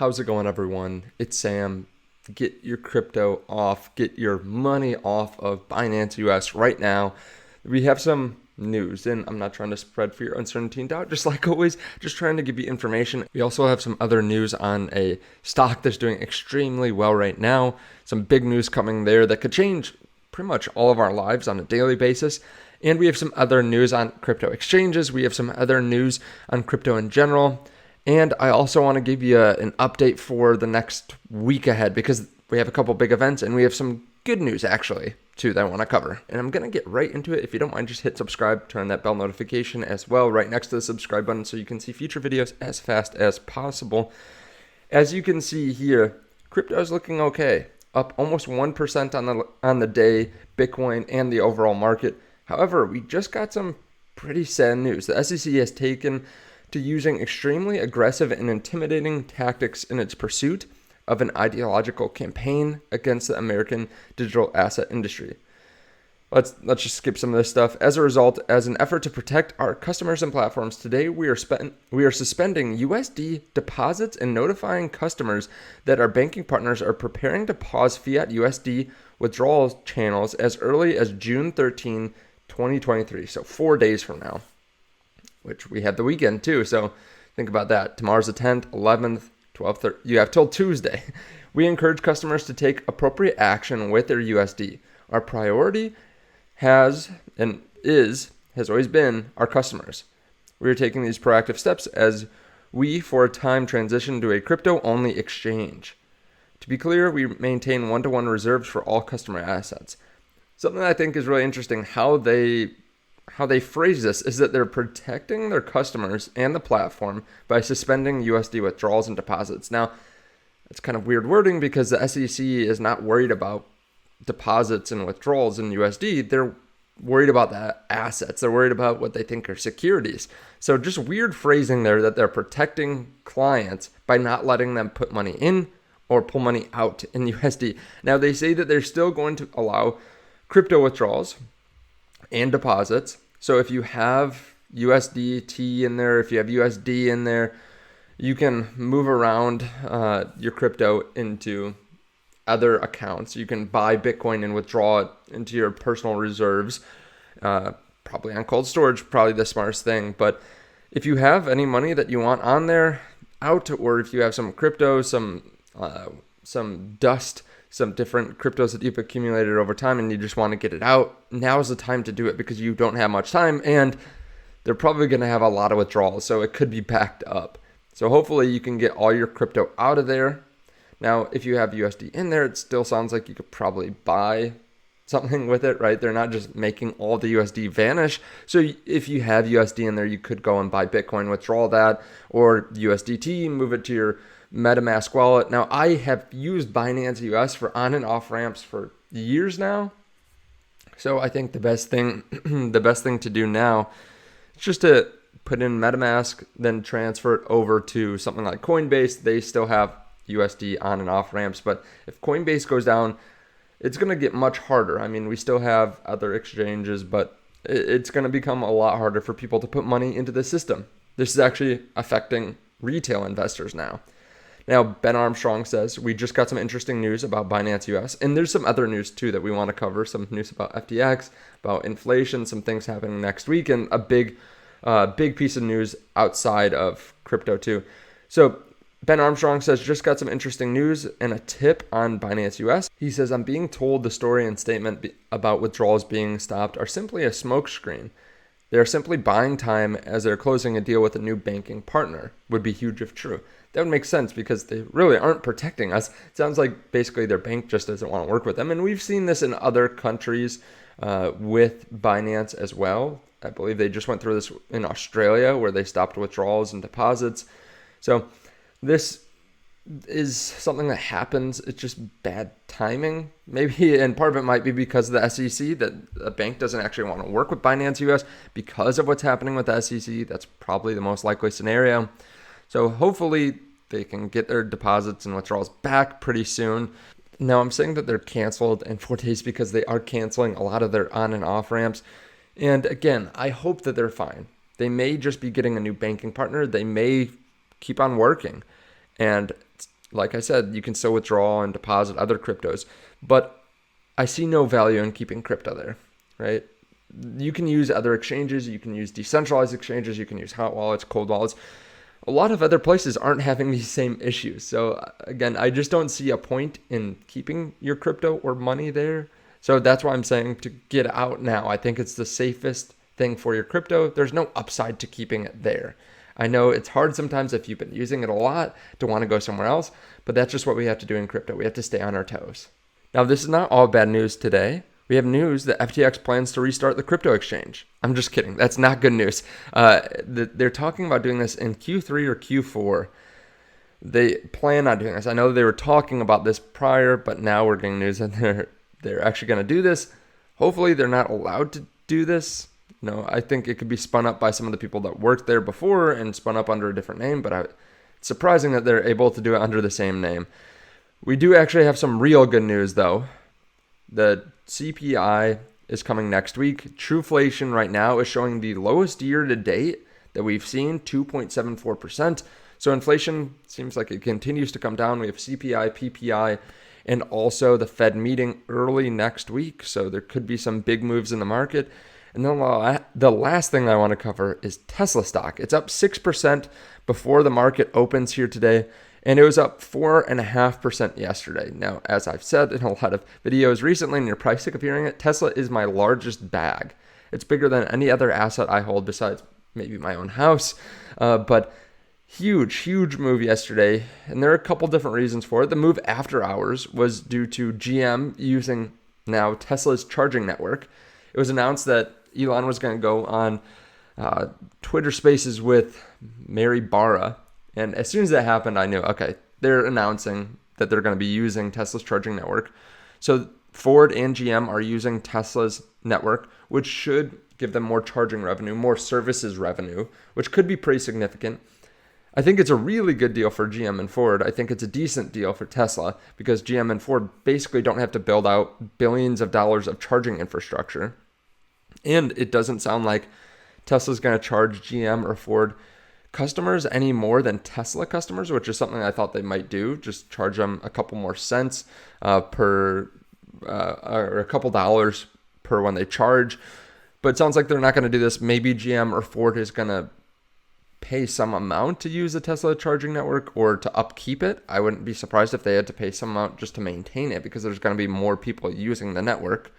How's it going, everyone? It's Sam. Get your crypto off, get your money off of Binance US right now. We have some news, and I'm not trying to spread fear, uncertainty, and doubt, just like always, just trying to give you information. We also have some other news on a stock that's doing extremely well right now. Some big news coming there that could change pretty much all of our lives on a daily basis. And we have some other news on crypto exchanges. We have some other news on crypto in general. And I also want to give you an update for the next week ahead because we have a couple big events and we have some good news actually too that I want to cover. And I'm going to get right into it. If you don't mind, just hit subscribe, turn that bell notification as well right next to the subscribe button so you can see future videos as fast as possible. As you can see here, crypto is looking okay, up almost 1% on the day, Bitcoin and the overall market. However, we just got some pretty sad news. The SEC has taken to using extremely aggressive and intimidating tactics in its pursuit of an ideological campaign against the American digital asset industry. Let's just skip some of this stuff. As a result, as an effort to protect our customers and platforms, today we are suspending USD deposits and notifying customers that our banking partners are preparing to pause fiat USD withdrawal channels as early as June 13, 2023, so 4 days from now. Which we have the weekend too, so think about that. Tomorrow's the 10th, 11th, 12th, you have till Tuesday. We encourage customers to take appropriate action with their USD. Our priority has always been our customers. We are taking these proactive steps as we, for a time, transition to a crypto-only exchange. To be clear, we maintain one-to-one reserves for all customer assets. Something I think is really interesting, how they phrase this is that they're protecting their customers and the platform by suspending USD withdrawals and deposits. Now, it's kind of weird wording because the SEC is not worried about deposits and withdrawals in USD. They're worried about the assets. They're worried about what they think are securities. So just weird phrasing there that they're protecting clients by not letting them put money in or pull money out in USD. Now, they say that they're still going to allow crypto withdrawals and deposits. So if you have USDT in there, if you have USD in there, you can move around your crypto into other accounts. You can buy Bitcoin and withdraw it into your personal reserves, probably on cold storage, probably the smartest thing. But if you have any money that you want on there, out, or if you have some crypto, some dust, some different cryptos that you've accumulated over time and you just want to get it out, now is the time to do it because you don't have much time and they're probably going to have a lot of withdrawals, so it could be backed up. So hopefully you can get all your crypto out of there. Now, if you have USD in there, it still sounds like you could probably buy something with it, right? They're not just making all the USD vanish. So if you have USD in there, you could go and buy Bitcoin, withdraw that, or USDT, move it to your MetaMask wallet. Now, I have used Binance US for on and off ramps for years now. So I think the best thing to do now is just to put in MetaMask, then transfer it over to something like Coinbase. They still have USD on and off ramps, but if Coinbase goes down, it's going to get much harder. I mean, we still have other exchanges, but it's going to become a lot harder for people to put money into the system. This is actually affecting retail investors now. Now, Ben Armstrong says, we just got some interesting news about Binance US, and there's some other news too that we want to cover, some news about FTX, about inflation, some things happening next week, and a big piece of news outside of crypto too. So Ben Armstrong says, just got some interesting news and a tip on Binance US. He says, I'm being told the story and statement about withdrawals being stopped are simply a smokescreen. They are simply buying time as they're closing a deal with a new banking partner. Would be huge if true. That would make sense because they really aren't protecting us. It sounds like basically their bank just doesn't want to work with them. And we've seen this in other countries with Binance as well. I believe they just went through this in Australia where they stopped withdrawals and deposits. So this is something that happens. It's just bad timing, maybe, and part of it might be because of the SEC, that the bank doesn't actually want to work with Binance US because of what's happening with the SEC. That's probably the most likely scenario. So hopefully they can get their deposits and withdrawals back pretty soon. Now, I'm saying that they're canceled in 4 days because they are canceling a lot of their on and off ramps. And again, I hope that they're fine. They may just be getting a new banking partner. They may keep on working. And like I said, you can still withdraw and deposit other cryptos, but I see no value in keeping crypto there, right? You can use other exchanges, you can use decentralized exchanges, you can use hot wallets, cold wallets. A lot of other places aren't having these same issues. So again, I just don't see a point in keeping your crypto or money there. So that's why I'm saying to get out now. I think it's the safest thing for your crypto. There's no upside to keeping it there. I know it's hard sometimes if you've been using it a lot to want to go somewhere else, but that's just what we have to do in crypto. We have to stay on our toes. Now, this is not all bad news today. We have news that FTX plans to restart the crypto exchange. I'm just kidding. That's not good news. They're talking about doing this in Q3 or Q4. They plan on doing this. I know they were talking about this prior, but now we're getting news that they're actually going to do this. Hopefully, they're not allowed to do this. I think it could be spun up by some of the people that worked there before and spun up under a different name, but it's surprising that they're able to do it under the same name. We do actually have some real good news, though. The CPI is coming next week. Truflation right now is showing the lowest year to date that we've seen, 2.74%. So inflation seems like it continues to come down. We have CPI, PPI, and also the Fed meeting early next week. So there could be some big moves in the market. And then the last thing I want to cover is Tesla stock. It's up 6% before the market opens here today, and it was up 4.5% yesterday. Now, as I've said in a lot of videos recently, and you're probably sick of hearing it, Tesla is my largest bag. It's bigger than any other asset I hold besides maybe my own house, but huge move yesterday, and there are a couple different reasons for it. The move after hours was due to GM using now Tesla's charging network. It was announced that Elon was going to go on Twitter Spaces with Mary Barra. And as soon as that happened, I knew, okay, they're announcing that they're going to be using Tesla's charging network. So Ford and GM are using Tesla's network, which should give them more charging revenue, more services revenue, which could be pretty significant. I think it's a really good deal for GM and Ford. I think it's a decent deal for Tesla because GM and Ford basically don't have to build out billions of dollars of charging infrastructure. And it doesn't sound like Tesla's going to charge GM or Ford customers any more than Tesla customers, which is something I thought they might do. Just charge them a couple more cents or a couple dollars per when they charge. But it sounds like they're not going to do this. Maybe GM or Ford is going to pay some amount to use the Tesla charging network or to upkeep it. I wouldn't be surprised if they had to pay some amount just to maintain it because there's going to be more people using the network.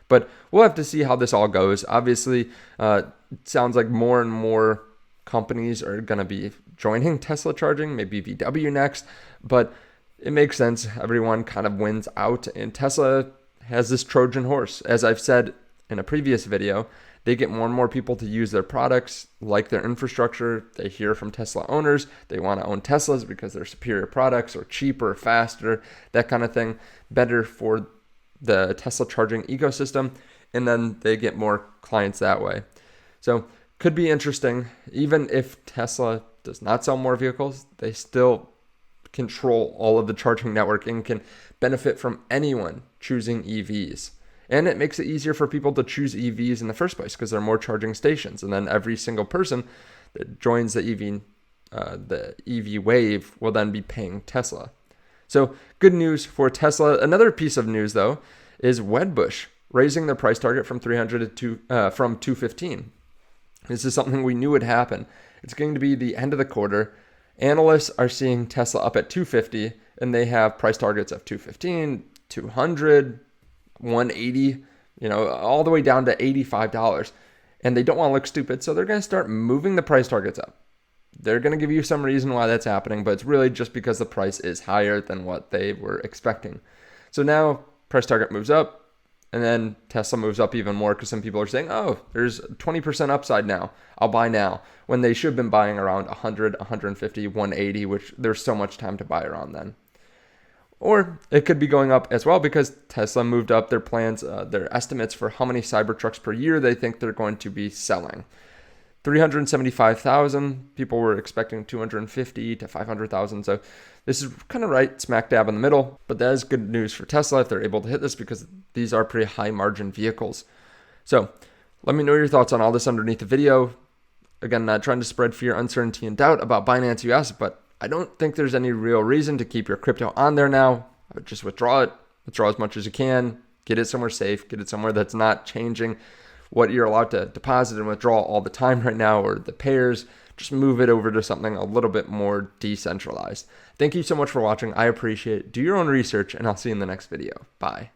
But we'll have to see how this all goes. Obviously, it sounds like more and more companies are going to be joining Tesla charging, maybe VW next. But it makes sense. Everyone kind of wins out. And Tesla has this Trojan horse. As I've said in a previous video, they get more and more people to use their products, like their infrastructure. They hear from Tesla owners. They want to own Teslas because they're superior products or cheaper, faster, that kind of thing. Better for the Tesla charging ecosystem, and then they get more clients that way. So could be interesting. Even if Tesla does not sell more vehicles, they still control all of the charging network and can benefit from anyone choosing EVs. And it makes it easier for people to choose EVs in the first place because there are more charging stations. And then every single person that joins the EV wave will then be paying Tesla. So good news for Tesla. Another piece of news, though, is Wedbush raising their price target from 300 to from 215. This is something we knew would happen. It's going to be the end of the quarter. Analysts are seeing Tesla up at 250, and they have price targets of 215, 200, 180, all the way down to $85. And they don't want to look stupid, so they're going to start moving the price targets up. They're going to give you some reason why that's happening, but it's really just because the price is higher than what they were expecting. So now price target moves up, and then Tesla moves up even more because some people are saying, oh, there's 20% upside now. I'll buy now. When they should have been buying around 100, 150, 180, which there's so much time to buy around then. Or it could be going up as well because Tesla moved up their plans, their estimates for how many Cybertrucks per year they think they're going to be selling. 375,000. People were expecting 250 to 500,000. So this is kind of right smack dab in the middle. But that is good news for Tesla if they're able to hit this because these are pretty high margin vehicles. So let me know your thoughts on all this underneath the video. Again, not trying to spread fear, uncertainty, and doubt about Binance US, but I don't think there's any real reason to keep your crypto on there now. I would just withdraw it, withdraw as much as you can, get it somewhere safe, get it somewhere that's not changing what you're allowed to deposit and withdraw all the time right now, or the pairs. Just move it over to something a little bit more decentralized. Thank you so much for watching. I appreciate it. Do your own research, and I'll see you in the next video. Bye.